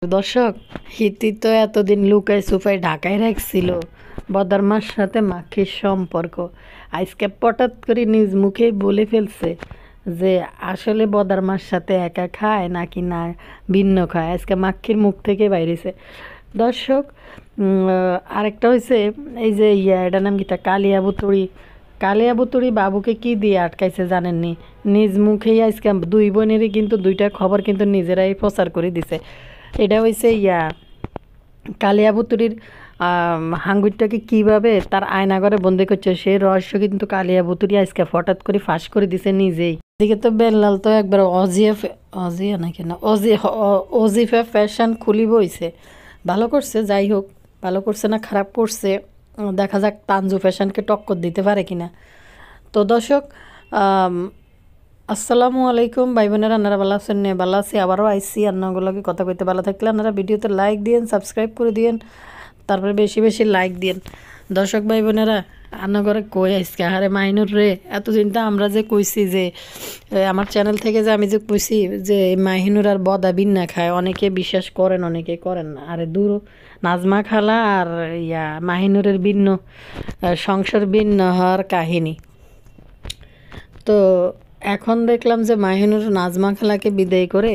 দর্শক, হিতি তো এতদিন লুকাই সুপাই ঢাকায় রাখছিল বদরমার সাথে মাখির সম্পর্ক। আজকে হঠাৎ করে নিজ মুখেই বলে ফেলছে যে আসলে বদরমার সাথে একা খায় নাকি না ভিন্ন খায়। আজকে মাখির মুখ থেকে বাইরেছে। দর্শক, আরেকটা হয়েছে, এই যে এটার নাম গীতা কালিয়াবুতুড়ি বাবুকে কি দিয়ে আটকাইছে জানেননি? নিজ মুখেই আজকে দুই বোনেরই কিন্তু দুইটা খবর কিন্তু নিজেরাই প্রচার করে দিছে। এটা হয়েছে কালিয়াবুতুরির হাঙ্গুরটাকে কীভাবে তার আয়নাঘরে বন্দি করছে সেই রহস্য কিন্তু কালিয়াবুতুরি আজকে হঠাৎ করে ফাঁস করে দিছে নিজেই। এদিকে তো বেল্লাল তো একবার অজিফা ফ্যাশন খুলি বইছে। ভালো করছে, যাই হোক, ভালো করছে না খারাপ করছে দেখা যাক তানজু ফ্যাশনকে টক্কর দিতে পারে কিনা। তো দর্শক, আসসালামু আলাইকুম ভাই বোনেরা, আপনারা ভালো আছেন? নিয়ে ভালো আছি, আবারও আইসি রান্নাগুলোকে কথা কইতে ভালো থাকলে আপনারা ভিডিওতে লাইক দিয়েন, সাবস্ক্রাইব করে দিয়েন, তারপরে বেশি বেশি লাইক দিয়েন। দর্শক ভাই বোনেরা, রান্নাঘরে কই আজকে হারে মাইনুর রে, এতদিন তো আমরা যে কইছি যে আমার চ্যানেল থেকে যে আমি যে কইছি যে মাহিনুর আর বদা বিন্না খায়, অনেকে বিশ্বাস করেন অনেকে করেন না। আরে দূর, নাজমা খালা আর মাহিনুরের ভিন্ন সংসার ভিন্ন হওয়ার কাহিনী। তো এখন দেখলাম যে মাহিনুর নাজমা খালাকে বিদায় করে,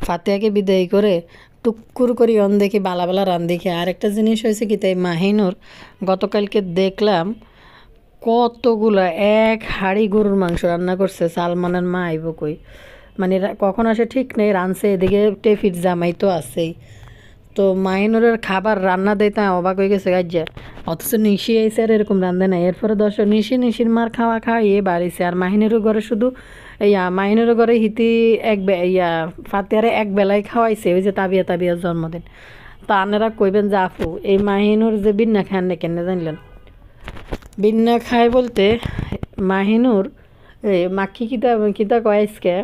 ফাতেহাকে বিদায় করে টুকুর করি অন দেখি বালা রান দেখি। আরেকটা জিনিস হয়েছে কি, তাই মাহিনুর গতকালকে দেখলাম কতগুলা এক হাঁড়ি গরুর মাংস রান্না করছে। সালমানের মা আইব কই, মানে কখন আসে ঠিক নেই, রানছে। এদিকে টেফির জামাই তো আছেই। তো মাহিনুরের খাবার রান্না দেয় তা অবাক হয়ে গেছে গাজ্জা, অথচ নিশি আইসে আর এরকম রান্ধে না। এরপরে দর্শক নিশির মার খাইয়ে বাড়িছে। আর মাহিনুরের ঘরে শুধু মাহিনুরের ঘরে হিতি ফাতেহারে এক বেলায় খাওয়াইছে, ওই যে তাবিয়ার জন্মদিন। তা আপনারা কইবেন যে আপু এই মাহিনুর যে বিন্না খান না কেন জানলেন? বিন্না খায় বলতে মাহিনুর মাখি কিতা কয় আজকে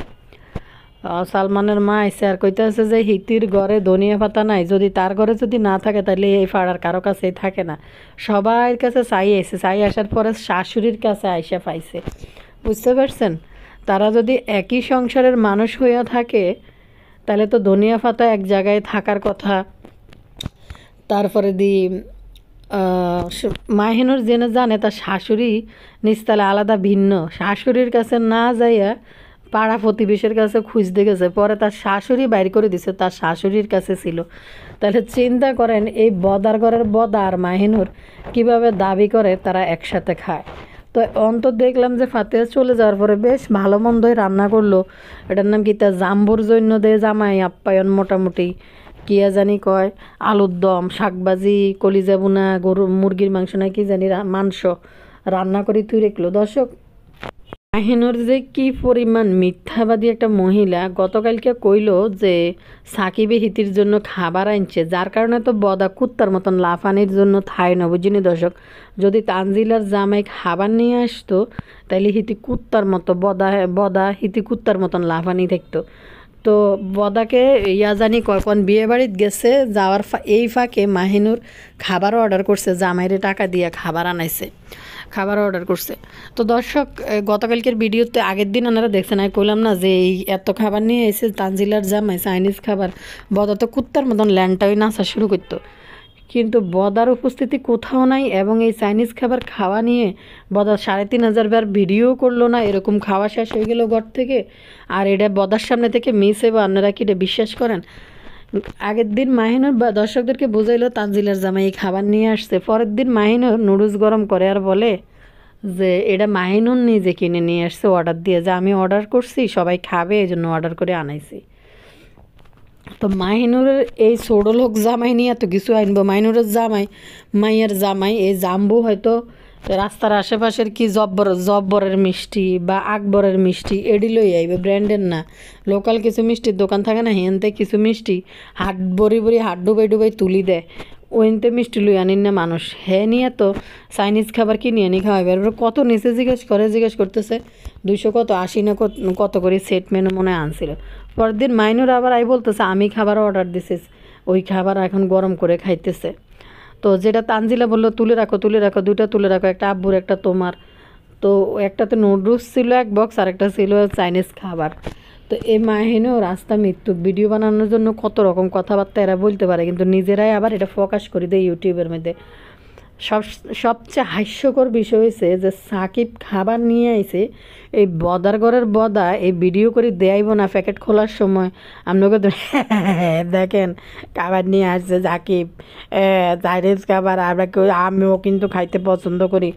সালমানের মা আইসে আর কইতেছে যে হিতির ঘরে ধনিয়া পাতা নাই, যদি তার ঘরে যদি না থাকে তাহলে এই পাড়ার কারো কাছেই থাকে না। সবার কাছে চাই আসার পরে শাশুড়ির কাছে আইসা পাইছে। বুঝতে পারছেন? তারা যদি একই সংসারের মানুষ হইয়া থাকে তাহলে তো ধনিয়া পাতা এক জায়গায় থাকার কথা। তারপরে মাহিনুর জেনে জানে তার শাশুড়ি নিস্তালে আলাদা ভিন্ন, শাশুড়ির কাছে না যাইয়া পাড়া প্রতিবেশের কাছে খুঁজতে গেছে। পরে তার শাশুড়ি বাইর করে দিছে, তার শাশুড়ির কাছে ছিল। তাহলে চিন্তা করেন এই বদার ঘরের বদা আর মাহিনুর কিভাবে দাবি করে তারা একসাথে খায়। তো অন্তত দেখলাম যে ফাতেহা চলে যাওয়ার পরে বেশ ভালো মন্দই রান্না করলো। এটার নাম কি, তা জাম্বুর জন্য দে জামাই আপ্যায়ন মোটামুটি কিয়া জানি কয়, আলুর দম, শাকবাজি, কলিজা বুনা, গরু মুরগির মাংস না কি জানি মাংস রান্না করে তুই রেখলো। দর্শক, মাহিনুর যে কি পরিমাণ মিথ্যাবাদী একটা মহিলা, গতকালকে কইল যে সাকিবে হিতির জন্য খাবার আনছে, যার কারণে তো বদা কুত্তার মতন লাফানির জন্য থাই না। বুঝিনি দর্শক, যদি তানজিলার জামাই খাবার নিয়ে আসতো তাইলে হিতি কুত্তার মতো বদা হিতি কুত্তার মতন লাফানি থাকতো। তো বদাকে জানি কখন বিয়ে বাড়িতে গেছে, যাওয়ার এই ফাঁকে মাহিনুর খাবার অর্ডার করছে, জামাইরে টাকা দিয়ে খাবার আনাইছে, খাবার অর্ডার করছে। তো দর্শক, গতকালকের ভিডিওতে আগের দিন আপনারা দেখছেন, আমি কইলাম না যে এই এত খাবার নিয়ে এসে তানজিলার জামাই চাইনিজ খাবার, বদা তো কুত্তার মতন ল্যান্ডটাই নাচা শুরু করতো। কিন্তু বদার উপস্থিতি কোথাও নাই, এবং এই চাইনিজ খাবার খাওয়া নিয়ে বদা 3,500 বার ভিডিও করলো না। এরকম খাওয়া শেষ হয়ে গেল ঘর থেকে, আর এটা বদার সামনে থেকে মিস হইব। আপনারা কি এটা বিশ্বাস করেন? আগের দিন মাহিনুর বা দর্শকদেরকে বুঝাইলো তানজিলার জামাই খাবার নিয়ে আসছে। পরের দিন মাহিনুর নুডলস গরম করে আর বলে যে এটা মাহিনুর নিজে কিনে নিয়ে আসছে অর্ডার দিয়ে, যে আমি অর্ডার করছি সবাই খাবে এই জন্য অর্ডার করে আনাইছি। তো মাহিনুরের এই ছোটো লোক জামাই নিয়ে এত কিছু আনবো। মাহিনুরের জামাই, মাইয়ের জামাই এই জাম্বু হয়তো রাস্তার আশেপাশের কি জব্বরের মিষ্টি বা আকবরের মিষ্টি এডি লই আইবে, ব্র্যান্ডের না। লোকাল কিছু মিষ্টির দোকান থাকে না, হেনতে কিছু মিষ্টি হাট বড়ি হাট ডুবাই তুলি দেয়, ওইনতে মিষ্টি লই আনিন না মানুষ। হ্যাঁ নিয়ে তো চাইনিজ খাবার কিনে আনি খাওয়াবে। এবার কত নিচে জিজ্ঞেস করতেছে 200 কত 80 না কত করে সেট মেনু মনে আনছিল। পরের দিন মাইনুর আবার বলতেছে আমি খাবার অর্ডার দিছিস, ওই খাবার এখন গরম করে খাইতেছে। তো যেটা তানজিলা বললো তুলে রাখো 2টা তুলে রাখো, একটা আব্বুর একটা তোমার। তো একটাতে নুডলস ছিল 1 বক্স, আর একটা ছিল চাইনিজ খাবার। তো এই মাহিনও রাস্তা মৃত্যু ভিডিও বানানোর জন্য কত রকম কথাবার্তা এরা বলতে পারে, কিন্তু নিজেরাই আবার এটা ফোকাস করে দেয় ইউটিউবের মধ্যে। সবচেয়ে হাস্যকর বিষয় হয়েছে যে সাকিব খাবার নিয়ে আইছে, এই বদার ঘরের বদা এই ভিডিও করে দেয়াইব না প্যাকেট খোলার সময় আপনাকে তো দেখেন খাবার নিয়ে আসছে সাকিব, চাইনিজ খাবার আমরা কেউ, আমিও কিন্তু খাইতে পছন্দ করি,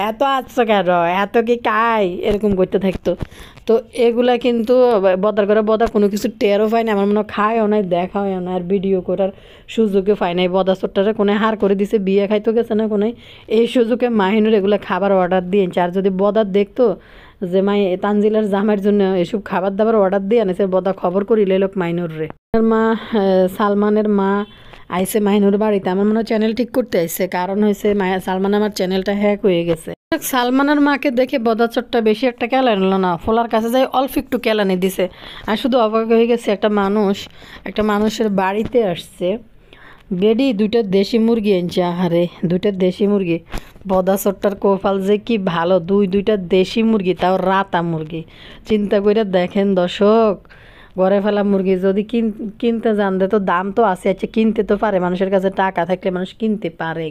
এত আসছো কেন, এত কি খাই, এরকম করতে থাকতো। তো এগুলা কিন্তু বদার ঘরে বদা কোনো কিছু টেরও পায় না, আমার মনে হয় খায়ও নাই, দেখাও না, আর ভিডিও করার সুযোগও পায় নাই। বদা ছোট্টারে কোনো হার করে দিছে, বিয়ে খাইতে গেছে না কোনো, এই সুযোগে মাহিনুর এগুলো খাবার অর্ডার দিয়েছে। আর যদি বদার দেখতো যে তানজিলার জামাইয়ের জন্য এসব খাবার দাবার অর্ডার দিয়ে আনেছে, বদা খবর করিলে লোক মাইনুর রে। মা সালমানের মা আইসে মাহিনুর বাড়িতে, আমার মনে হয় চ্যানেল ঠিক করতে আইসে, কারণ হয়েছে সালমান আমার চ্যানেলটা হ্যাক হয়ে গেছে। সালমানের মাকে দেখে বদা চট্টা বেশি একটা কেলানি না, ফোলার কাছে যাই অল্প একটু কেলানি দিছে। আর শুধু অবাক হয়ে গেছে, একটা মানুষের বাড়িতে আসছে, বেডি দুইটা দেশি মুরগি আনছে, আহারে দুইটা দেশি মুরগি, বদা চট্টার কোফাল যে কি ভালো, দুইটা দেশি মুরগি, তাও রাতা মুরগি। চিন্তা করে দেখেন দর্শক, ঘরে ফেলা মুরগি যদি কিনতে জানতে, তো দাম তো আছে, আচ্ছা কিনতে তো পারে, মানুষের কাছে টাকা থাকলে মানুষ কিনতে পারে,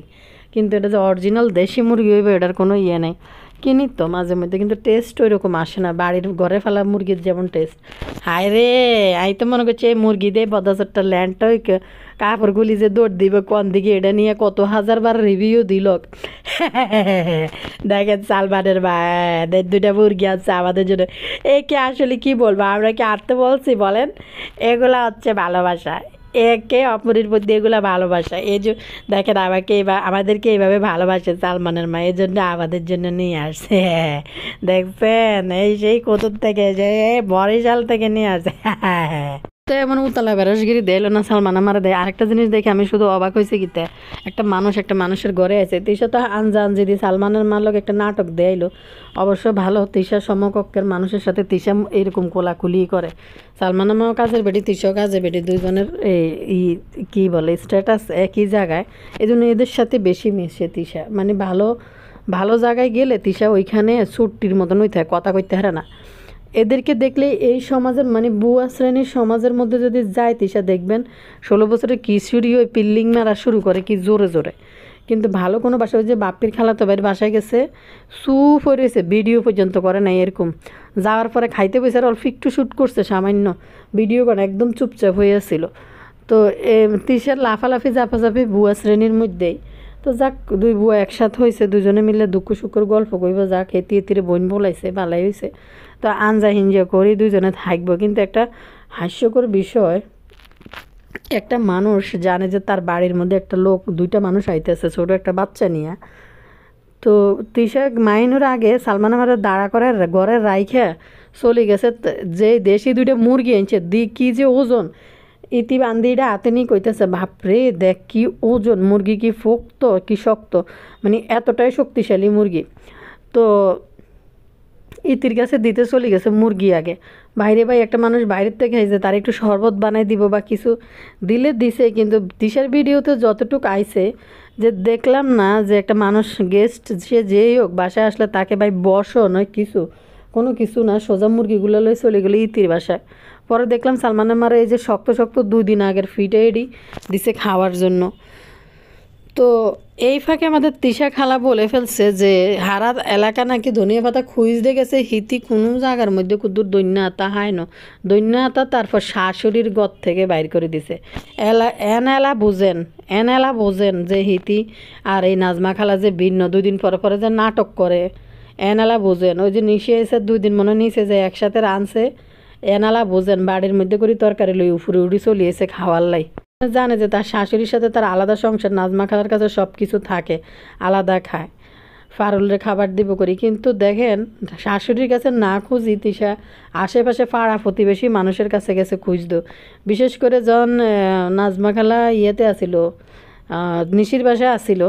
কিন্তু এটা যে অরিজিনাল দেশি মুরগি হইবে এটার কোনো ইয়ে নেই। কিনি তো মাঝে মধ্যে, কিন্তু টেস্ট ওই রকম আসে না বাড়ির ঘরে ফেলা মুরগির যেমন টেস্ট। হায় রে, আই তো মনে করছি এই মুরগি দিয়ে বদাচট্টার ল্যান্ডটা ওই কাপড়গুলি যে দৌড় দিবে কোন দিকে, এটা নিয়ে কত হাজারবার রিভিউ দিল। দেখেন সালমানের ভাই দুইটা মুরগি আছে আমাদের জন্য, একে আসলে কি বলবো, আমরা কি আটতে বলছি বলেন, এগুলা হচ্ছে ভালোবাসা, একে অপরের প্রতি এগুলা ভালোবাসা। এই যে দেখেন আমাদেরকে এইভাবে ভালোবাসে সালমানের মা, এই জন্য আমাদের জন্য নিয়ে আসছে। দেখছেন, এই সেই কোথর থেকে, যে বরিশাল থেকে নিয়ে আসে। তো এমন উতলা বেরসগিরি দেয় না সালমান আমার দেয়। আরেকটা জিনিস দেখে আমি শুধু অবাক হয়েছে, কিতে একটা মানুষের ঘরে আছে, তিশা তো আনজি দি সালমানের মার লোক একটা নাটক দেয়লো, অবশ্য ভালো, তিশা সমকক্ষের মানুষের সাথে তিশা এরকম কোলাকুলি করে। সালমান আমাও কাজের বেটি, তিশাও কাজের বেটি, দুইজনের এই কী বলে স্ট্যাটাস একই জায়গায়, এই জন্য এদের সাথে বেশি মিশে তিশা, মানে ভালো জায়গায় গেলে তিশা ওইখানে ছুটির মতন ওই থাকে, কথা কইতে হারে না। এদেরকে দেখলে এই সমাজের মানে বুয়া শ্রেণীর সমাজের মধ্যে যদি যায় তিশা, দেখবেন 16 বছরের কিশোরী ওই পিল্লিং মারা শুরু করে কি জোরে জোরে। কিন্তু ভালো কোনো বাসায়, ওই যে বাপির খালাতো ভাইয়ের বাসায় গেছে, চুপ হয়েছে, ভিডিও পর্যন্ত করে নাই এরকম। যাওয়ার পরে খাইতে বসে অল্প একটু শ্যুট করছে সামান্য, ভিডিও করে একদম চুপচাপ হয়েছিল। তো তিশার লাফালাফি জাফাজাফি বুয়া শ্রেণীর মধ্যেই। তো যাক, দুই বুয়া একসাথে হয়েছে, দুজনে মিলে দুঃখ সুখের গল্প কইব, যাক এতিরে বোন বলাইছে, ভালাই হয়েছে। তো আঞ্জা হিঞ্জা করি দুজনে থাকবো। কিন্তু একটা হাস্যকর বিষয়, একটা মানুষ জানে যে তার বাড়ির মধ্যে একটা লোক, দুইটা মানুষ আইতেছে ছোটো একটা বাচ্চা নিয়ে। তো তিশা মাইনুর আগে সালমান আমার দাঁড়া করে ঘরের রাইখা চলে গেছে, যে দেশি দুইটা মুরগি আনছে, কি যে ওজন, ইতি বান্দিটা হাতে নিয়ে কইতেছে, বাপরে দেখ কি ওজন, মুরগি কি ফোক্ত কি শক্ত, মানে এতটাই শক্তিশালী মুরগি। তো ইতির কাছে দিতে চলে গেছে মুরগি আগে, বাইরে ভাই একটা মানুষ বাইরের থেকে আইছে, তার একটু শরবত বানাই দিব বা কিছু দিলে দিছে। কিন্তু দিশার ভিডিওতে যতটুকু আইছে, যে দেখলাম না যে একটা মানুষ গেস্ট সে যেই হোক বাসায় আসলে তাকে ভাই বসো নয় কোনো কিছু না, সোজা মুরগিগুলো লই চলে গেলো ইতির বাসায়। পরে দেখলাম সালমানের মারা এই যে শক্ত শক্ত 2 দিন আগের ফিটে এডি দিছে খাওয়ার জন্য। তো এই ফাঁকে আমাদের তিশা খালা বলে ফেলছে যে হারা এলাকা নাকি ধনিয়া পাতা খুঁজতে গেছে, হিতি কোনো জায়গার মধ্যে কুদ্দুর দৈন্য আতা হয় না, দৈন্য আতা তারপর শাশুড়ির গদ থেকে বাইর করে দিছে। এলা বোঝেন যে হিতি আর এই নাজমা খালা যে ভিন্ন, 2 দিন পরে পরে যে নাটক করে, এনালা বোঝেন। ওই যে নিশে এসে 2 দিন মনে নিচে যে একসাথে রানছে, এনালা বোঝেন বাড়ির মধ্যে করে তরকারি লই উফুরে উড়ি চলিয়েছে খাওয়ার লাই। জানে যে তার শাশুড়ির সাথে তার আলাদা সংসার, নাজমা খালার কাছে সব কিছু থাকে, আলাদা খায়, ফারুলের খাবার দিব করি। কিন্তু দেখেন শাশুড়ির কাছে না খুঁজি তিশা আশেপাশে পাড়া প্রতিবেশী মানুষের কাছে গেছে খুঁজতো। বিশেষ করে যখন নাজমা খালা ইয়েতে আসিল, নিশির বাসায় আসিল,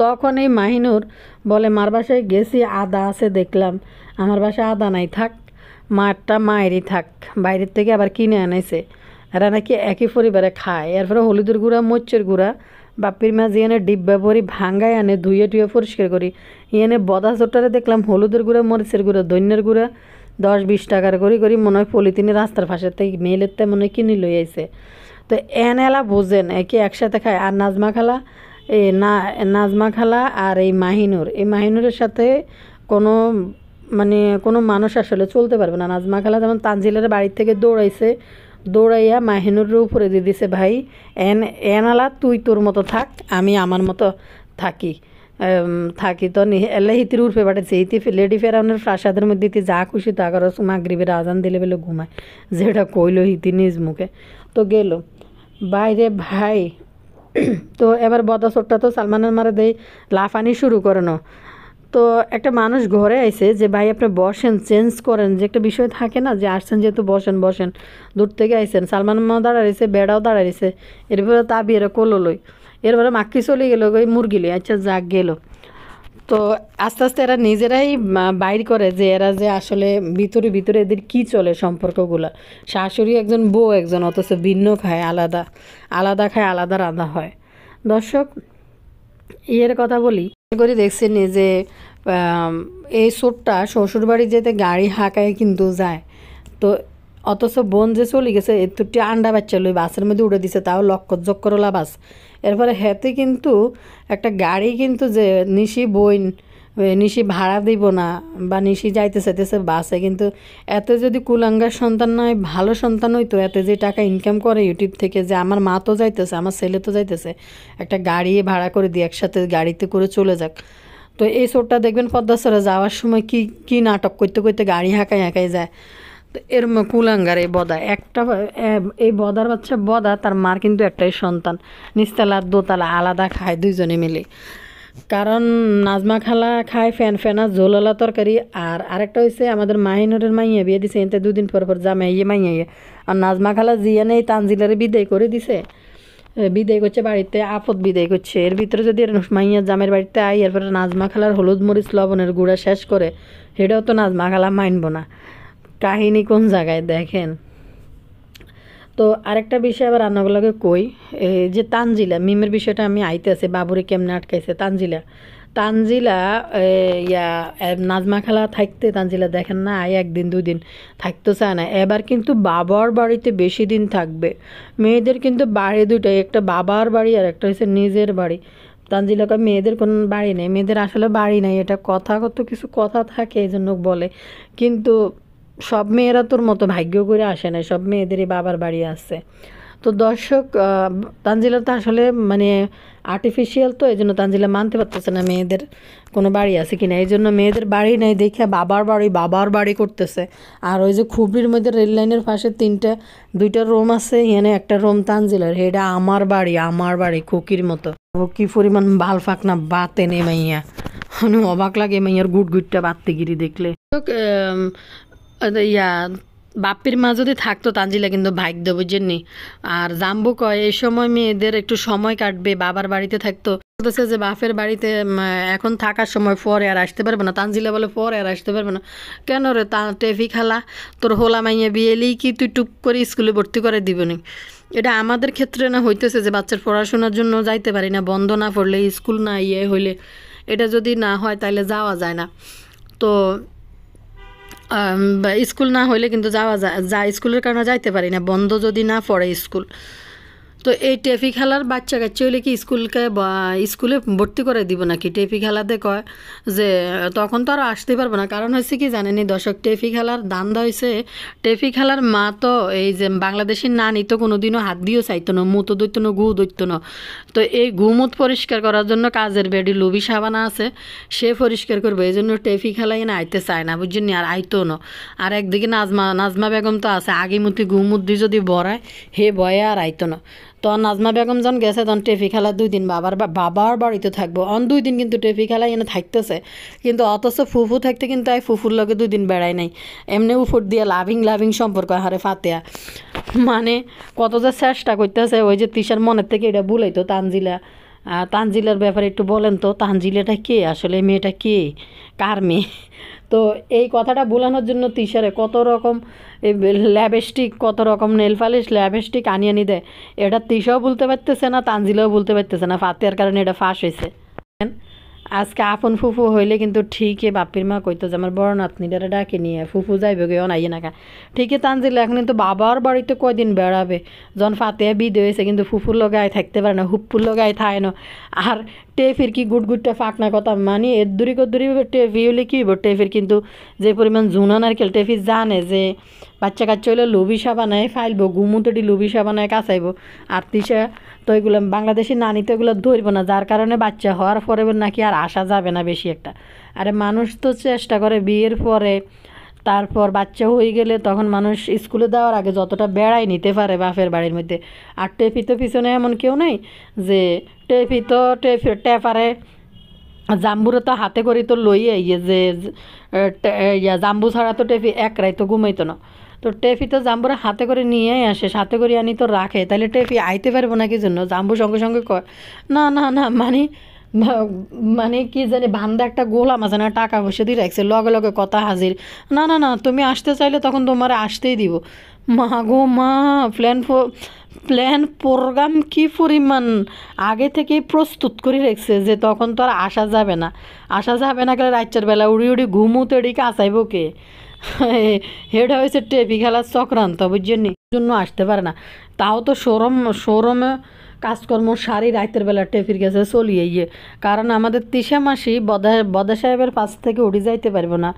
তখন এই মাহিনুর বলে মার বাসায় গেছি, আদা আছে দেখলাম, আমার বাসায় আদা নাই, থাক মারটা মায়েরই থাক, বাইরের থেকে আবার কিনে আনাইছে। এরা নাকি একই পরিবারে খায়। এরপরে হলুদের গুঁড়া মরিচের গুঁড়া বাপির মাছ এনে ডিব্বা ভরি ভাঙ্গায় আনে, ধুয়ে টুয়ে পরিষ্কার করি। এনে বদা চোটারে দেখলাম হলুদের গুঁড়া মরিচের গুঁড়া ধন্যের গুঁড়া 10-20 টাকার করি মনে হয় পলিথিনে রাস্তার পাশে থেকে মেলের তে মনে হয় কিনে লই আইছে। তো এলা বোঝেন একে একসাথে খায়। আর নাজমা খালা নাজমা খালা আর এই মাহিনুরের সাথে কোনো মানে কোনো মানুষ আসলে চলতে পারবে না। নাজমা খালা যেমন তানজিলের বাড়ির থেকে দৌড়াইয়া মাহিনুরের উপরে দিয়ে দিছে, ভাই এনালা তুই তোর মতো থাক, আমি আমার মতো থাকি থাকি তো এলে হিতির উর্ফে পাঠাচ্ছে। হিতি লেডি ফেরাউনের প্রাসাদের মধ্যে ইতি যা খুশি তা করো, মাগরিবের আজান দিলে বেলে ঘুমায়, যেটা কইলো হিতি নিজ মুখে। তো গেল বাইরে ভাই। তো এবার বদাসরটা তো সালমানের মারে দেই লাফানি শুরু করানো। তো একটা মানুষ ঘরে আইছে যে ভাই আপনি বসেন, চেঞ্জ করেন, যে একটা বিষয় থাকে না যে আসছেন যেহেতু বসেন বসেন, দূর থেকে আইসেন। সালমান মা দাঁড়াইছে, বেড়াও দাঁড়াইছে, এরপরে তাবি এরা কোলো লই, এরপরে মাক্কি চলে গেল ওই মুরগি লই, আচ্ছা যাক গেল। তো আস্তে আস্তে এরা নিজেরাই বাইর করে যে এরা যে আসলে ভিতরে ভিতরে এদের কি চলে সম্পর্কগুলো। শাশুড়ি একজন, বউ একজন, অথচ ভিন্ন খায়, আলাদা আলাদা খায়, আলাদা রান্না হয়। দর্শক ইয়ের কথা বলি করে দেখছেন যে এই চোরটা শ্বশুরবাড়ি যেতে গাড়ি হাঁকায় কিন্তু যায়। তো অথচ বোন যে চলে গেছে এতটি আন্ডা বাচ্চা লই বাসের মধ্যে উড়ে দিছে, তাও লক্করলা বাস। এরপরে হেতে কিন্তু একটা গাড়ি কিন্তু যে নিশি ভাড়া দিব না বা নিশি যাইতে চাইতেছে বাসে, কিন্তু এতে যদি কুলাঙ্গার সন্তান নয় ভালো সন্তান হইতো, এতে যে টাকা ইনকাম করে ইউটিউব থেকে, যে আমার মা তো যাইতেছে, আমার ছেলে তো যাইতেছে, একটা গাড়ি ভাড়া করে দিয়ে একসাথে গাড়িতে করে চলে যাক। তো এই চোরটা দেখবেন পদ্মাসরে যাওয়ার সময় কি কি নাটক করতে করতে গাড়ি হাঁকাই যায়। তো এর কুলাঙ্গার এই বদা একটা, এই বদার বাচ্চা বদা, তার মার কিন্তু একটাই সন্তান, নিচতলা দোতলা আলাদা খায় দুইজনে মিলে। কারণ নাজমা খালা খায় ফেনা ঝোলালা তরকারি, আর আরেকটা হয়েছে আমাদের মাহিনুরের মাইয়া বিয়ে দিছে, এতে 2 দিন পর জামাইয়ে মাইয়ে। আর নাজমা খালা জিয়া নেই তানজিলারে বিদায় করে দিছে, বিদায় করছে বাড়িতে, আপদ বিদায় করছে। এর ভিতরে যদি মাইয়া জামের বাড়িতে আই, এরপরে নাজমা খালার হলুদ মরিচ লবণের গুঁড়া শেষ করে, সেটাও তো নাজমা খালা মানব না। কাহিনী কোন জায়গায় দেখেন। তো আরেকটা বিষয় আবার রান্নাগুলোকে কই, যে তানজিলা মিমের বিষয়টা আমি আইতে আছে, বাবুরে কেমনে আটকাইছে তানজিলা নাজমা খালা থাকতে তানজিলা দেখেন না আয় 1 দিন 2 দিন থাকতে চায় না। এবার কিন্তু বাবার বাড়িতে বেশি দিন থাকবে। মেয়েদের কিন্তু বাড়ি দুটাই, একটা বাবার বাড়ি আর একটা হচ্ছে নিজের বাড়ি। তানজিলাকে মেয়েদের কোনো বাড়ি নেই, মেয়েদের আসলে বাড়ি নেই, এটা কথাগত কিছু কথা থাকে এই জন্য বলে। কিন্তু সব মেয়েরা তোর মতো ভাগ্য করে আসে না, সব মেয়েদেরই বাবার বাড়ি আছে। তো দর্শক তানজিলা তো আসলে মানে আর্টিফিশিয়াল, তো এই জন্য তানজিলা মানতে পারতেছে না মেয়েদের কোনো বাড়ি আছে কিনা, এই জন্য মেয়েদের বাড়ি নেই দেখে বাবার বাড়ি করতেছে। আর ওই যে খুবরির মধ্যে রেল লাইনের পাশে 2টা রুম আছে, এখানে একটা রুম তানজিলার, এটা আমার বাড়ি খুকির মতো। কি পরিমাণ বাল ফাঁক না বাতে নে মাইয়া, মানে অবাক লাগে মাইয়ার গুটটা বাত্তে গিরি দেখলে। ইয়া বাপির মা যদি থাকতো তানজিলা কিন্তু ভাগ্য বুঝেননি। আর জাম্বু কয় এই সময় মেয়েদের একটু সময় কাটবে, বাবার বাড়িতে থাকতো, বলতেছে যে বাপের বাড়িতে এখন থাকার সময় পরে আর আসতে পারবে না। তানজিলা বলে পরে আর আসতে পারবে না কেন রে, টেফি খালা তোর হোলা মাইয়া বিয়েলেই কি তুই টুপ করে স্কুলে ভর্তি করে দিবনি? এটা আমাদের ক্ষেত্রে না হইতেছে যে বাচ্চার পড়াশোনার জন্য যাইতে পারি না, বন্ধ না পড়লে স্কুল না হইলে, এটা যদি না হয় তাহলে যাওয়া যায় না। তো স্কুল না হইলে কিন্তু যাওয়া যায় স্কুলের কারণে যাইতে পারি না, বন্ধ যদি না পড়ে স্কুল। তো এই টেফি খেলার বাচ্চা কাচ্চা হইলে কি স্কুলে ভর্তি করে দিব নাকি? টেফি খেলাতে কয় যে তখন তো আরও আসতে পারবো না। কারণ হয়েছে কি জানেনি দর্শক, টেফি খেলার দান্দা হয়েছে, টেফি খেলার মা তো এই যে বাংলাদেশের নানি তো কোনোদিনও হাত দিয়েও চাইতো না, মুতো দৈত্য না, গু দৈত্য না। তো এই গুমুত পরিষ্কার করার জন্য কাজের বেডি লুবি সাবানা আছে, সে পরিষ্কার করবে, এই জন্য টেফি খেলাই না আইতে চায় না বুঝছেন, আর আইতো না। আর একদিকে নাজমা বেগম তো আছে, আগিমুতি গুমুত দিয়ে যদি বড়ায় হে বয়ে আর আইতো না। তো নাজমা বেগম যখন গেছে তখন টেফি খেলা 2 দিন বাবার বাড়িতে থাকবো, 2 দিন কিন্তু টেফি খেলা এনে থাকতেছে। কিন্তু অথচ ফুফু থাকতে কিন্তু ফুফুর লগে 2 দিন বেড়াই নাই, এমনি উফুর দিয়ে লাভিং সম্পর্ক হারে ফাতেয়া। মানে কত যে চেষ্টা করতেছে, ওই যে তিশার মনের থেকে এটা ভুলাইতো তানজিলার ব্যাপারে একটু বলেন তো, তানজিলাটা কে আসলে, মেয়েটা কে, কার মেয়ে? তো এই কথাটা বোলানোর জন্য তিশারে কত রকম ল্যাবস্টিক, কত রকম নেল পালিশ ল্যাবস্টিক আনি দেয়, এটা তিশাও বলতে পারতেছে না, তানজিলাও বলতে পারতেছে না, ফাতেহার কারণে এটা ফাঁস হয়েছে। আজকে আপন ফুফু হইলে কিন্তু ঠিকই বাপির মা কইতো যে আমার বড় নাতনিটারে ডাকে নিয়ে ফুফু যাইবে গিয়ে অনাইয়ে না ঠিকই তানজিল এখন কিন্তু বাবার বাড়িতে কয়দিন বেড়াবে যখন ফাতেহা বিদে হয়েছে কিন্তু ফুফুর লগায় থাকতে পারে না হুপ্পুর লগায় থাকে না আর টেফির কি গুটগুটটা ফাঁকনা কথা মানি এর দূরি কদ্দুরি টেফি হইলে কী হইব টেফির কিন্তু যে পরিমাণ জুনা নারকেল টেফি জানে যে বাচ্চা কাচ্চা হইলে লবিসা বানায় ফাইলবো গুমুতটি লবিসা বানায় কাঁচাইব আর তিসা তো এগুলো বাংলাদেশি নানি তো এগুলো ধরবো না যার কারণে বাচ্চা হওয়ার পরে নাকি আর আসা যাবে না বেশি একটা আরে মানুষ তো চেষ্টা করে বিয়ের পরে তারপর বাচ্চা হয়ে গেলে তখন মানুষ স্কুলে দেওয়ার আগে যতটা বেড়াই নিতে পারে বাপের বাড়ির মধ্যে আর টেপি তো পিছনে এমন কেউ নেই যে টেপি তো টেপারে জাম্বুরে তো হাতে করে তো লইয়ে ইয়ে যে জাম্বু ছাড়া তো টেপি এক রাই তো ঘুমাইতো না তো টেপি তো জাম্বুরে হাতে করে নিয়েই আসে সাথে করে আনি তো রাখে তাহলে টেপি আইতে পারবো না কি জন্য জাম্বু সঙ্গে সঙ্গে কয় না না না মানে কি জানি ভান্দা একটা গোলাম আছে না টাকা পয়সা দিয়ে রাখছে লগে লগে কথা হাজির না না না তুমি আসতে চাইলে তখন তোমার আসতেই দিব মা গো মা প্ল্যান প্রোগ্রাম কি পরিমাণ আগে থেকেই প্রস্তুত করে রেখেছে যে তখন তো আর আসা যাবে না গেলে রাত্রের বেলা উড়ি উড়ি ঘুমুতে এড়ি কাঁচাইব কে হেটা হয়েছে টেপি খেলার চক্রান্ত বুঝছেন জন্য আসতে পারে না তাও তো শোরুমে কাজকর্ম সারি রাতের বেলা টেপির কাছে চলিয়ে গিয়ে কারণ আমাদের তিশা মাসি বদা সাহেবের পাশ থেকে উঠে যাইতে পারবো না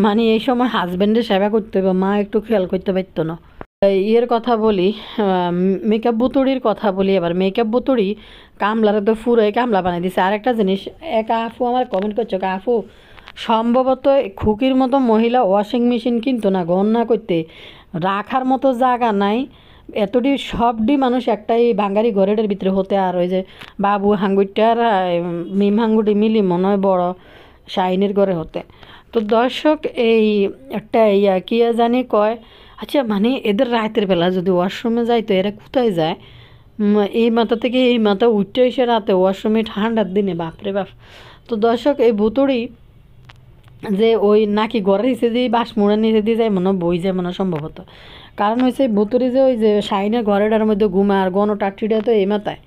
মানে এই সময় হাজব্যান্ডের সেবা করতে হবে মা একটু খেয়াল করতে পারতো না ইয়ের কথা বলি মেকআপ বুতুড়ির কথা বলি এবার মেকআপ বুতুড়ি কামলারে তো ফুরোয় কামলা বানিয়ে দিছে আরেকটা জিনিস এক আপু আমার কমেন্ট করছো আপু সম্ভবত খুকির মতো মহিলা ওয়াশিং মেশিন কিন্তু না গণনা করতে রাখার মতো জায়গা নাই এতটি সবটি মানুষ একটাই বাঙালি ঘরের ভিতরে হতে আর ওই যে বাবু হাঙ্গুইটার মিম হাঙ্গুটি মিলি মনে হয় বড় শাইনের ঘরে হতে তো দর্শক এই একটা কি জানি কয় আচ্ছা মানে এদের রাতের বেলা যদি ওয়াশরুমে যায় তো এরা কোথায় যায় এই মাথা থেকে এই মাথা উঠতে এসে রাতে ওয়াশরুমে ঠান্ডার দিনে বাপরে বাপ তো দর্শক এই ভুতুড়ি যে ওই নাকি ঘরের নিচে দিয়ে বাঁশমুড়ার নিচে দিয়ে যায় মনে বই যায় মনে সম্ভবত কারণ হয়েছে ভুতুরি যে ওই যে শাইনের ঘরেটার মধ্যে ঘুমা আর গণ টাট্টিটা তো এই মাথায়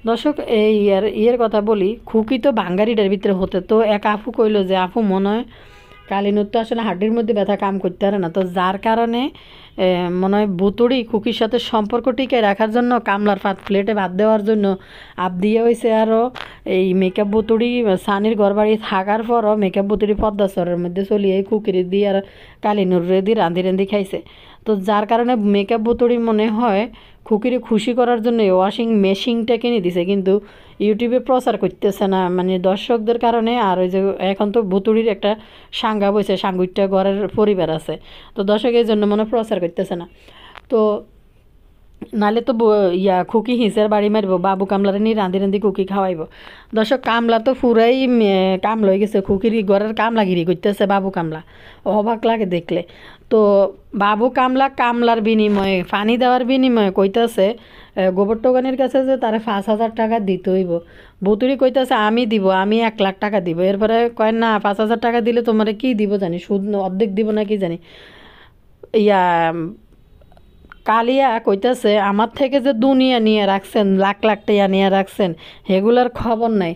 দর্শক এই ইয়ের কথা বলি খুকি তো বাঙ্গারিটার ভিতরে হতে তো এক আপু কইলো যে আপু মনে হয় কালিনুর তো আসলে হাড্ডির মধ্যে ব্যথা কাম করতে পারে না তো যার কারণে মনে হয় বুতুড়ি খুকির সাথে সম্পর্ক টিকে রাখার জন্য কামলার প্লেটে ভাত দেওয়ার জন্য আপ দিয়ে হয়েছে আরও এই মেকআপ বুতুড়ি সানির ঘর বাড়ি থাকার পরও মেকআপ বুতুড়ি পদ্মাচরের মধ্যে চলিয়ে খুকিরি দিয়ে আর কালিনুর রেদি রাঁধি খাইছে তো যার কারণে মেকআপ বুতুড়ি মনে হয় খুকিরে খুশি করার জন্য ওয়াশিং মেশিনটা কিনে দিছে কিন্তু ইউটিউবে প্রচার করতেছে না মানে দর্শকদের কারণে আর ওই যে এখন তো ভুতুড়ির একটা সাঙ্গা বইছে সাঙ্গুইটা ঘরের পরিবার আছে তো দর্শকের জন্য মনে প্রচার করতেছে না তো নালে তো খুকি হিঁচের বাড়ি মারব বাবু কামলারে নিয়ে রাঁধি খুকি খাওয়াইব দর্শক কামলা তো পুরাই কাম লয়ে গেছে খুকির ঘরের কামলাগিরি করতেছে বাবু কামলা অবাক লাগে দেখলে তো বাবু কামলার বিনিময়ে পানি দেওয়ার বিনিময়ে কইতেছে গোবর টোকানের কাছে যে তারা 5,000 টাকা দিতে হইব বুতুড়ি কইতেছে আমি দিব আমি 1,00,000 টাকা দিব এরপরে কয় না 5,000 টাকা দিলে তোমার কি দিব জানি সুদ অর্ধেক দিব না কি জানি কালিয়া কইতেছে আমার থেকে যে দুনিয়া নিয়ে রাখছেন লাখ লাখ টাকা নিয়ে রাখছেন এগুলার খবর নাই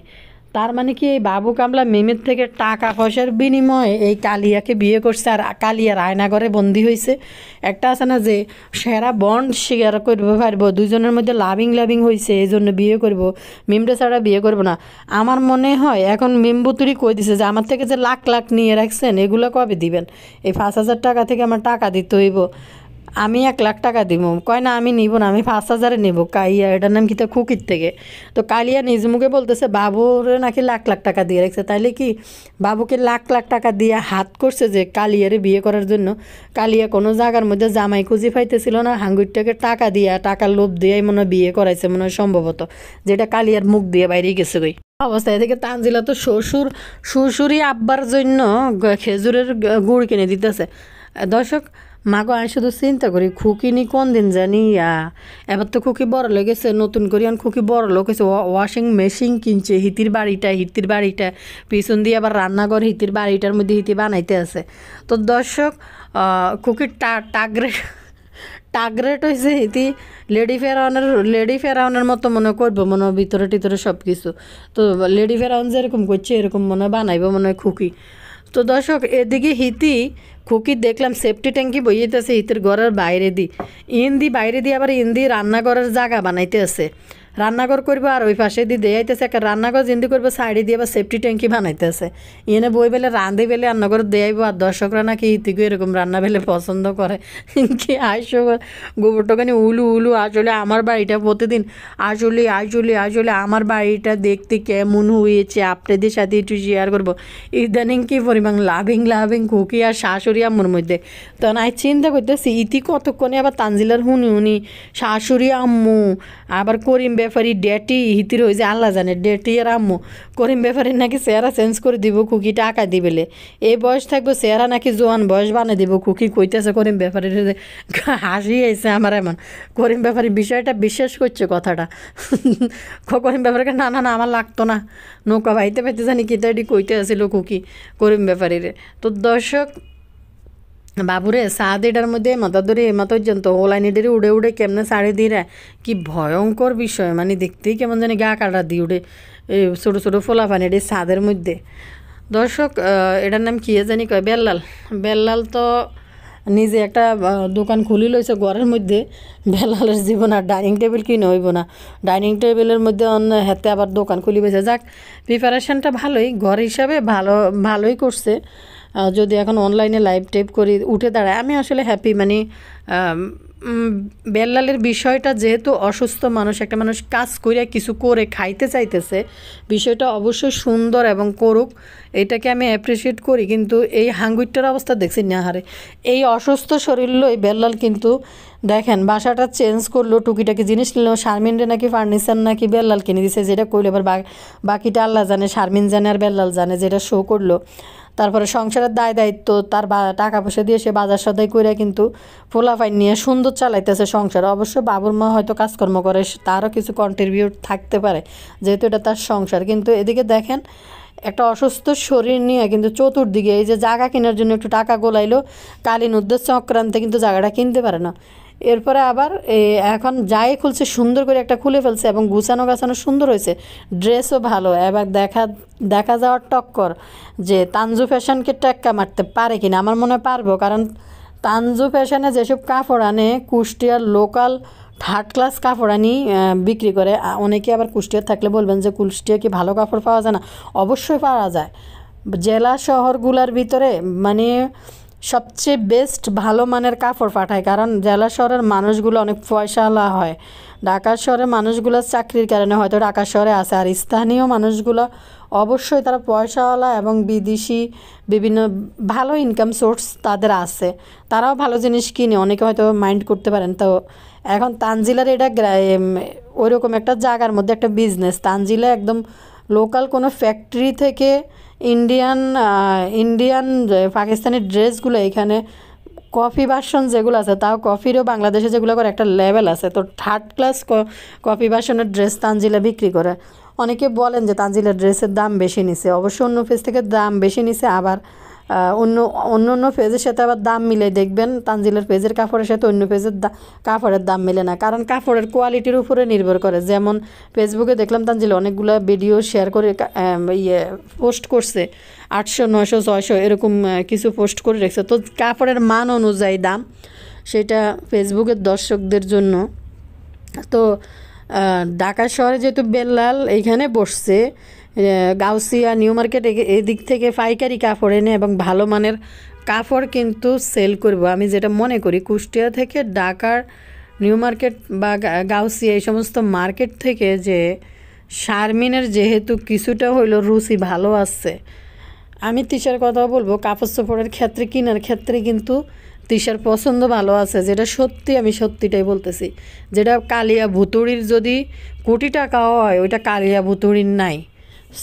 তার মানে কি এই বাবু কামলা মিমের থেকে টাকা পয়সার বিনিময়ে এই কালিয়াকে বিয়ে করছে আর কালিয়ার আয়নাঘরে বন্দি হয়েছে একটা আছে না যে সেরা বন্ড শেয়ার করবো পারবো দুজনের মধ্যে লাভিং হয়েছে এই জন্য বিয়ে করব মিমটা ছাড়া বিয়ে করবো না আমার মনে হয় এখন মিম বুতুরি কই দিছে যে আমার থেকে যে লাখ লাখ নিয়ে রাখছেন এগুলো কবে দিবেন এই 5,000 টাকা থেকে আমার টাকা দিতে হইব আমি 1,00,000 টাকা দিব কয় না আমি নিব না আমি 5,000 নেব কাইয়া এটার নাম কিতা খুকির থেকে তো কালিয়া নিজ মুখে বলতেছে বাবুর নাকি লাখ লাখ টাকা দিয়ে রাখছে তাইলে কি বাবুকে লাখ লাখ টাকা দিয়ে হাত করছে যে কালিয়ারে বিয়ে করার জন্য কালিয়া কোনো জায়গার মধ্যে জামাই খুঁজে পাইতেছিল না হাঙ্গুরটাকে টাকা দিয়া টাকার লোভ দিয়েই মনে হয় বিয়ে করাইছে মনে হয় সম্ভবত যেটা কালিয়ার মুখ দিয়ে বাইরে গেছে গই অবস্থায় থেকে তানজিলা তো শ্বশুরি আব্বার জন্য খেজুরের গুড় কিনে দিতেছে দর্শক মাগো আমি শুধু চিন্তা করি খুকি নি কোন দিন জানি এবার তো খুকি বড় লেগেছে নতুন করে খুকি বড় লোক হয়েছে ওয়াশিং মেশিন কিনছে হিতির বাড়িটা পিছন দিয়ে আবার রান্নাঘর হিতির বাড়িটার মধ্যে হিতি বানাইতে আছে তো দর্শক খুকির টার্গেট হয়েছে ইতি লেডি ফেরাউনের মতো মনে করবো মনে হয় ভিতরে টিতরে সব কিছু। তো লেডি ফেরাউন যেরকম করছে এরকম মনে হয় বানাইবো মনে হয় খুকি। তো দর্শক এদিকে হিতি খুকি দেখলাম সেফটি ট্যাঙ্কি বইয়েতেছে হিতের ঘরের বাইরে বাইরে দিয়ে আবার ইন্দি রান্নাঘরের জায়গা বানাইতে আছে, রান্নাঘর করবো আর ওই পাশে দিয়ে দেয়াইতেছে একটা রান্নাঘর জিন্দি করবো সাইডে দিয়ে আবার সেফটি ট্যাঙ্কি বানাইতেছে। এনে বই বেলে রাঁধে বেলে রান্নাঘর দেয়াইবো। আর দর্শকরা নাকি ইতিকে এরকম রান্না বেলে পছন্দ করে কি আইসো গোবরটাখানি উলু উলু। আসলে আমার বাড়িটা প্রতিদিন আসলে আমার বাড়িটা দেখতে কেমন হয়েছে আপনাদের সাথে একটু শেয়ার করবো। ইদানিং কি পরিমাণ লাভিং খুকি আর শাশুড়ি আম্মুর মধ্যে। তখন আমি চিন্তা করতেছি ইতি কতক্ষণে আবার তানজিলার হুনি শাশুড়ি আম্মু আবার করিম ব্যাপারী ডেটি হিতির হয়েছে আল্লাহ জানে ডেটি আর আম্মু। করিম ব্যাপারীর নাকি চেহারা চেঞ্জ করে দিব খুকি টাকা দিবেলে, এই বয়স থাকবো চেহারা নাকি জোয়ান বয়স বানিয়ে দিব খুকি কইতেছে। করিম ব্যাপারীর হাসি আইছে আমার এমন। করিম ব্যাপারী বিষয়টা বিশ্বাস করছে কথাটা। করিম ব্যাপারীকে না আমার লাগতো না, নৌকা বাইতে পাইতে জানি কি তাই কইতে আসিল খুকি করিম ব্যাপারীর। তো দর্শক বাবুরে সাদেটার মধ্যে মাথা ধরে এমা পর্যন্ত ওলাইনিডের উড়ে কেমনে শাড়ি দিয়ে কি ভয়ঙ্কর বিষয়, মানে দেখতেই কেমন জানি গা কাটা দিয়ে উড়ে এই ছোটো ছোটো ফোলা পানির ছাদের মধ্যে। দর্শক এটার নাম কী জানি কয় বেল্লাল তো নিজে একটা দোকান খুলি লইছে ঘরের মধ্যে। বেলালের জীবন আর ডাইনিং টেবিল কিনে হইব না, ডাইনিং টেবিলের মধ্যে অন্য হাতে আবার দোকান খুলি বসে। যাক প্রিপারেশানটা ভালোই, ঘর হিসাবে ভালোই করছে। যদি এখন অনলাইনে লাইভ টেপ করি উঠে দাঁড়ায় আমি আসলে হ্যাপি। মানে বেল্লালের বিষয়টা যেহেতু অসুস্থ মানুষ, একটা মানুষ কাজ করে কিছু করে খাইতে চাইতেছে, বিষয়টা অবশ্যই সুন্দর এবং করুক, এটাকে আমি অ্যাপ্রিসিয়েট করি। কিন্তু এই হাঙ্গুইটার অবস্থা দেখছি না হারে, এই অসুস্থ শরীর লই বেল্লাল কিন্তু দেখেন বাসাটা চেঞ্জ করলো, টুকিটাকি জিনিস নিল। শারমিনরে নাকি ফার্নিচার নাকি বেল্লাল কিনে দিছে, যেটা করলো এবার বাকিটা আল্লাহ জানে, শারমিন জানে আর বেল্লাল জানে, যেটা শো করলো। তারপরে সংসারের দায়িত্ব তার টাকা পয়সা দিয়ে সে বাজার সদাই করে কিন্তু পোলাপাইন নিয়ে সুন্দর চালাইতেছে সংসার। অবশ্য বাবুর মা হয়তো কাজকর্ম করে, তারও কিছু কন্ট্রিবিউট থাকতে পারে যেহেতু এটা তার সংসার। কিন্তু এদিকে দেখেন একটা অসুস্থ শরীর নিয়ে কিন্তু চতুর্দিকে এই যে জায়গা কেনার জন্য একটু টাকা গোলাইলো, কালীন উদ্দেশ্য চক্রান্তে কিন্তু জায়গাটা কিনতে পারে না। এরপরে আবার এখন যাই খুলছে সুন্দর করে একটা খুলে ফেলছে এবং গুছানো গাছানো সুন্দর হয়েছে, ড্রেসও ভালো। এবার দেখা যাওয়ার টক্কর যে তানজু ফ্যাশনকে টেক্কা মারতে পারে কিনা, আমার মনে হয় পারবো। কারণ তানজু ফ্যাশনে যেসব কাপড় আনে কুষ্টিয়ার লোকাল থার্ড ক্লাস কাপড় আনি বিক্রি করে। অনেকে আবার কুষ্টিয়ার থাকলে বলবেন যে কুষ্টিয়া কি ভালো কাপড় পাওয়া যায় না? অবশ্যই পাওয়া যায়। জেলা শহরগুলোর ভিতরে মানে সবচেয়ে বেস্ট ভালো মানের কাপড় পাঠায়, কারণ জেলা শহরের মানুষগুলো অনেক পয়সাওয়ালা হয়। ঢাকা শহরের মানুষগুলো চাকরির কারণে হয়তো ঢাকা শহরে আসে, আর স্থানীয় মানুষগুলো অবশ্যই তারা পয়সাওয়ালা এবং বিদেশি বিভিন্ন ভালো ইনকাম সোর্স তাদের আছে, তারাও ভালো জিনিস কিনে, অনেকে হয়তো মাইন্ড করতে পারেন। তো এখন তানজিলার এটা ওইরকম একটা জায়গার মধ্যে একটা বিজনেস। তানজিলা একদম লোকাল কোনো ফ্যাক্টরি থেকে ইন্ডিয়ান পাকিস্তানি ড্রেসগুলো এখানে কফি বাসন যেগুলো আছে, তাও কফিরও বাংলাদেশে যেগুলো করে একটা লেভেল আছে। তো থার্ড ক্লাস কফি বাসনের ড্রেস তানজিলা বিক্রি করে। অনেকে বলেন যে তানজিলার ড্রেসের দাম বেশি নিছে, অবশ্য অন্য পেজ থেকে দাম বেশি নিছে, আবার অন্য পেজের সাথে আবার দাম মিলে দেখবেন তানজিলার পেজের কাপড়ের সাথে অন্য পেজের কাপড়ের দাম মিলে না, কারণ কাপড়ের কোয়ালিটির উপরে নির্ভর করে। যেমন ফেসবুকে দেখলাম তানজিলা অনেকগুলো ভিডিও শেয়ার করে পোস্ট করছে, 800 900 600 এরকম কিছু পোস্ট করে রেখেছে। তো কাপড়ের মান অনুযায়ী দাম, সেটা ফেসবুকের দর্শকদের জন্য। তো ঢাকা শহরে যেহেতু বেল্লাল এইখানে বসছে, গাউসিয়া নিউ মার্কেট এদিক থেকে পাইকারি কাপড় এনে এবং ভালো মানের কাপড় কিন্তু সেল করব। আমি যেটা মনে করি কুষ্টিয়া থেকে ঢাকার নিউ মার্কেট বা গাউসিয়া এই সমস্ত মার্কেট থেকে যে শারমিনের যেহেতু কিছুটা হইলো রুচি ভালো আছে, আমি তিশার কথা বলবো কাপড় চোপড়ের ক্ষেত্রে কেনার ক্ষেত্রে কিন্তু তিশার পছন্দ ভালো আছে, যেটা সত্যি, আমি সত্যিটাই বলতেছি। যেটা কালিয়া ভুতুড়ির যদি কোটি টাকা হয় ওইটা কালিয়া ভুতুড়ির নাই।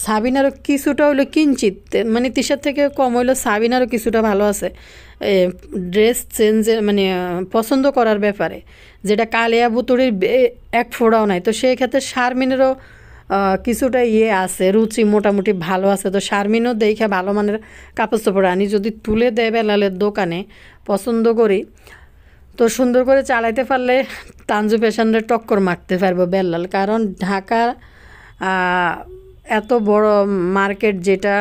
সাবিনারও কিছুটা হইলো কিঞ্চিত, মানে তিশার থেকে কম হইলো সাবিনারও কিছুটা ভালো আছে ড্রেস চেঞ্জের মানে পছন্দ করার ব্যাপারে, যেটা কালিয়া ভুতুড়ির এক ফোড়াও নাই। তো সেই ক্ষেত্রে শারমিনেরও কিছুটা আছে, রুচি মোটামুটি ভালো আছে। তো শারমিনও দেখে ভালো মানের কাপড় চোপড় আনি যদি তুলে দেয় বেলালের দোকানে পছন্দ করি। তো সুন্দর করে চালাইতে পারলে তানজু পেশানরে টক্কর মারতে পারবো বেল্লাল, কারণ ঢাকা এত বড় মার্কেট যেটা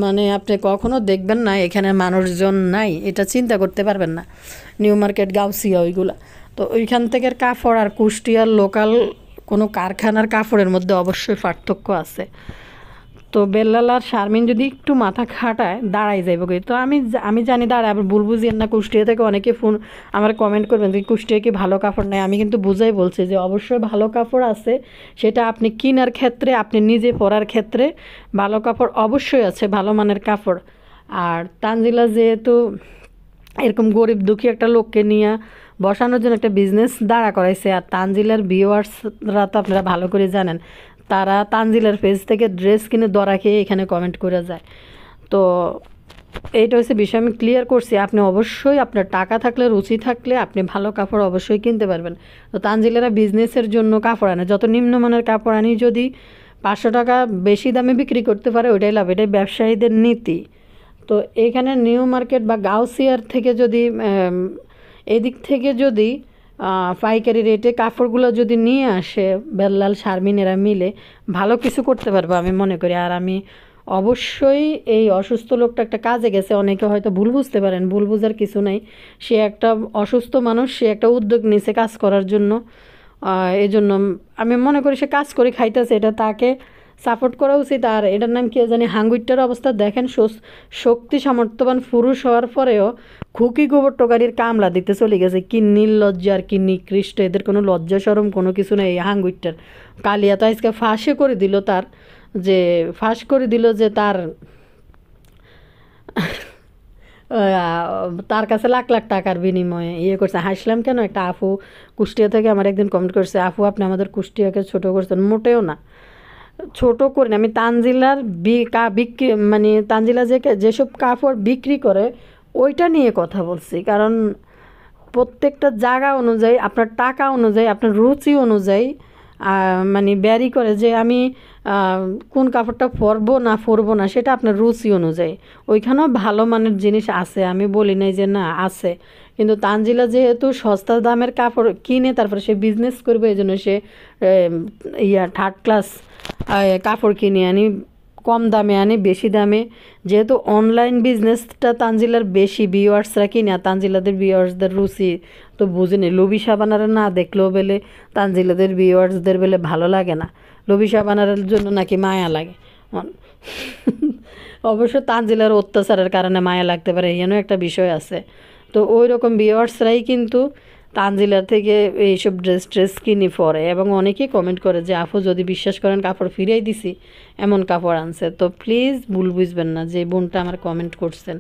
মানে আপনি কখনো দেখবেন না এখানে মানুষজন নাই, এটা চিন্তা করতে পারবেন না। নিউ মার্কেট, গাউসিয়া, ওইগুলা। তো ওইখান থেকে কাপড় আর কুষ্টিয়ার লোকাল কোনো কারখানার কাপড়ের মধ্যে অবশ্যই পার্থক্য আছে। তো বেল্লাল আর শারমিন যদি একটু মাথা খাটায় দাঁড়াই যাইব। তো আমি জানি দাঁড়ায়, আবার ভুল বুঝিয়েন না। কুষ্টিয়া থেকে অনেকে ফোন আমার কমেন্ট করবেন যে কুষ্টিয়া কি ভালো কাপড় নেই। আমি কিন্তু বুঝাই বলছি যে অবশ্যই ভালো কাপড় আছে, সেটা আপনি কেনার ক্ষেত্রে, আপনি নিজে পরার ক্ষেত্রে ভালো কাপড় অবশ্যই আছে, ভালো মানের কাপড়। আর তানজিলা যেহেতু এরকম গরিব দুঃখী একটা লোককে নিয়ে বসানোর জন্য একটা বিজনেস দাঁড়া করাইছে, আর তানজিলার ভিউয়ার্সরা তো আপনারা ভালো করে জানেন, তারা তানজিলার পেজ থেকে ড্রেস কিনে দরা খেয়ে এখানে কমেন্ট করে যায়। তো এইটা হচ্ছে বিষয়, আমি ক্লিয়ার করছি। আপনি অবশ্যই আপনার টাকা থাকলে, রুচি থাকলে আপনি ভালো কাপড় অবশ্যই কিনতে পারবেন। তো তানজিলারা বিজনেসের জন্য কাপড় আনে, যত নিম্নমানের কাপড় আনি যদি 500 টাকা বেশি দামে বিক্রি করতে পারে ওইটাই লাভ, এটাই ব্যবসায়ীদের নীতি। তো এখানে নিউ মার্কেট বা গাউসিয়ার থেকে যদি এদিক থেকে যদি পাইকারি রেটে কাপড়গুলো যদি নিয়ে আসে বেল্লাল শারমিনেরা মিলে ভালো কিছু করতে পারবো আমি মনে করি। আর আমি অবশ্যই এই অসুস্থ লোকটা একটা কাজে গেছে, অনেকে হয়তো ভুল বুঝতে পারেন, ভুল বুঝার কিছু নাই। সে একটা অসুস্থ মানুষ, সে একটা উদ্যোগ নিয়েছে কাজ করার জন্য। এই জন্য আমি মনে করি সে কাজ করে খাইতেছে, এটা তাকে সাপোর্ট করা উচিত। আর এটার নাম কি জানি, হাঙ্গুইটার অবস্থা দেখেন, শক্তি সামর্থ্যবান পুরুষ হওয়ার পরেও খুকি গোবর টোকারির কামলা দিতে চলে গেছে। কি নির্লজ্জা আর কি নিকৃষ্ট, এদের কোনো লজ্জা সরম কোনো কিছু নেই। এই হাঙ্গুইটার কালিয়া তো আজকে ফাঁসে করে দিল, ফাঁস করে দিল যে তার কাছে লাখ লাখ টাকার বিনিময়ে ইয়ে করছে। হাসলাম কেন, একটা আপু কুষ্টিয়া থেকে আমার একদিন কমেন্ট করছে, আপু আপনি আমাদের কুষ্টিয়াকে ছোট করছেন। মোটেও না, ছোট করি না। আমি তানজিলার বিক্রি মানে তানজিলা যেসব কাপড় বিক্রি করে ওইটা নিয়ে কথা বলছি। কারণ প্রত্যেকটা জায়গা অনুযায়ী, আপনার টাকা অনুযায়ী, আপনার রুচি অনুযায়ী মানে ব্যারি করে যে আমি কোন কাপড়টা পরবো না সেটা আপনার রুচি অনুযায়ী। ওইখানেও ভালো মানের জিনিস আছে, আমি বলি নাই যে না আছে। কিন্তু তানজিলা যেহেতু সস্তা দামের কাপড় কিনে তারপরে সে বিজনেস করবে, এই জন্য সে থার্ড ক্লাস কাপড় কিনে আনি, কম দামে আনি, বেশি দামে। যেহেতু অনলাইন বিজনেসটা তানজিলার বেশি, ভিউয়ার্সরা কিনে, আর তানজিলাদের ভিউয়ার্সদের রুচি তো বুঝিনি। লবি সাবানারা না দেখলেও বেলে তানজিলাদের ভিউয়ার্সদের বেলে ভালো লাগে না, লবি সাবানারের জন্য নাকি মায়া লাগে। অবশ্য তানজিলার অত্যাচারের কারণে মায়া লাগতে পারে, এখানেও একটা বিষয় আছে। তো ওই রকম ভিউয়ার্সরাই কিন্তু তানজিলার থেকে এইসব ড্রেস কিনে পরে, এবং অনেকেই কমেন্ট করে যে আপু যদি বিশ্বাস করেন কাপড় ফিরিয়ে দিছি, এমন কাপড় আনছে। তো প্লিজ ভুল বুঝবেন না যে বোনটা আমার কমেন্ট করছেন।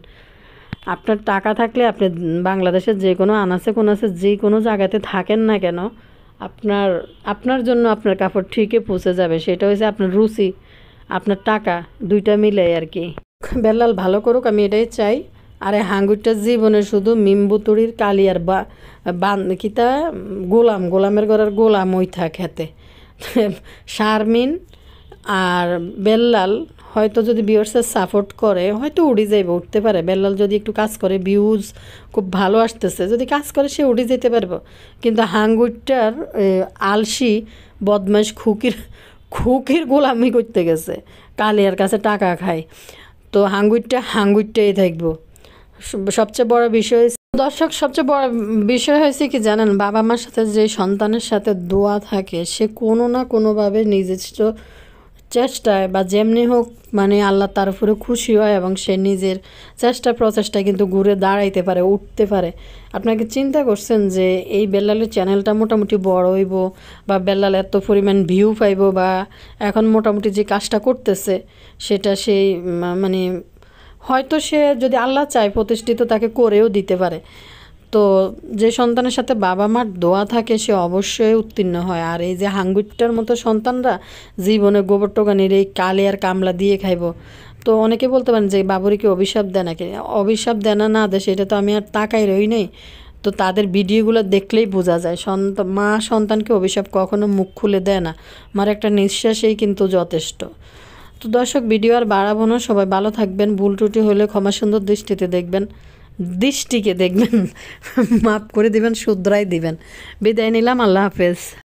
আপনার টাকা থাকলে আপনি বাংলাদেশের যে কোনো আনাচে কোনাচে যে কোনো জায়গাতে থাকেন না কেন, আপনার জন্য আপনার কাপড় ঠিকই পৌঁছে যাবে। সেটা হচ্ছে আপনার রুচি, আপনার টাকা, দুইটা মিলে আর কি। বেল্লাল ভালো করুক, আমি এটাই চাই। আরে হাঙ্গুরটার জীবনে শুধু মিম্বুতুড়ির কালিয়ার কিতা গোলামের ঘরের গোলাম ওইথা খেতে। শারমিন আর বেল্লাল হয়তো যদি ভিউয়ার্সের সাপোর্ট করে হয়তো উঠতে পারে। বেল্লাল যদি একটু কাজ করে, ভিউজ খুব ভালো আসতেছে, যদি কাজ করে সে উড়ে যেতে পারবো। কিন্তু হাঙ্গুরটার আলসি বদমাইশ খুকির গোলামি করতে গেছে, কালিয়ার কাছে টাকা খায়। তো হাঙ্গুরটাই থাকবো। সবচেয়ে বড় বিষয় দর্শক, সবচেয়ে বড় বিষয় হয়েছে কি জানেন, বাবা মার সাথে যে সন্তানের সাথে দোয়া থাকে সে কোনো না কোনোভাবে নিজস্ব চেষ্টায় বা যেমনি হোক মানে আল্লাহ তার উপরে খুশি হয়, এবং সে নিজের চেষ্টা প্রচেষ্টায় কিন্তু ঘুরে দাঁড়াইতে পারে, উঠতে পারে। আপনাকে চিন্তা করছেন যে এই বেল্লালের চ্যানেলটা মোটামুটি বড় হইব, বা বেল্লাল এত পরিমাণ ভিউ পাইব, বা এখন মোটামুটি যে কাজটা করতেছে সেটা সেই মানে হয়তো সে যদি আল্লাহ চায় প্রতিষ্ঠিত তাকে করেও দিতে পারে। তো যে সন্তানের সাথে বাবা মার দোয়া থাকে সে অবশ্যই উত্তীর্ণ হয়। আর এই যে হাঙ্গুরটার মতো সন্তানরা জীবনে গোবর টোকানির এই কালে আর কামলা দিয়ে খাইব। তো অনেকে বলতে পারেন যে বাবুরিকে অভিশাপ দেয় নাকি, অভিশাপ দেয় না দেয় সেটা তো আমি আর তাকাই রই নেই। তো তাদের ভিডিওগুলো দেখলেই বোঝা যায় মা সন্তানকে অভিশাপ কখনো মুখ খুলে দেয় না, মার একটা নিঃশ্বাসেই কিন্তু যথেষ্ট। তো দর্শক, ভিডিও আর বাড়াবো না, সবাই ভালো থাকবেন। ভুল ত্রুটি হলে ক্ষমা সুন্দর দৃষ্টিতে দেখবেন। দৃষ্টিকে দেখবেন, মাফ করে দিবেন, শুধরাই দিবেন। বিদায় নিলাম, আল্লাহ হাফেজ।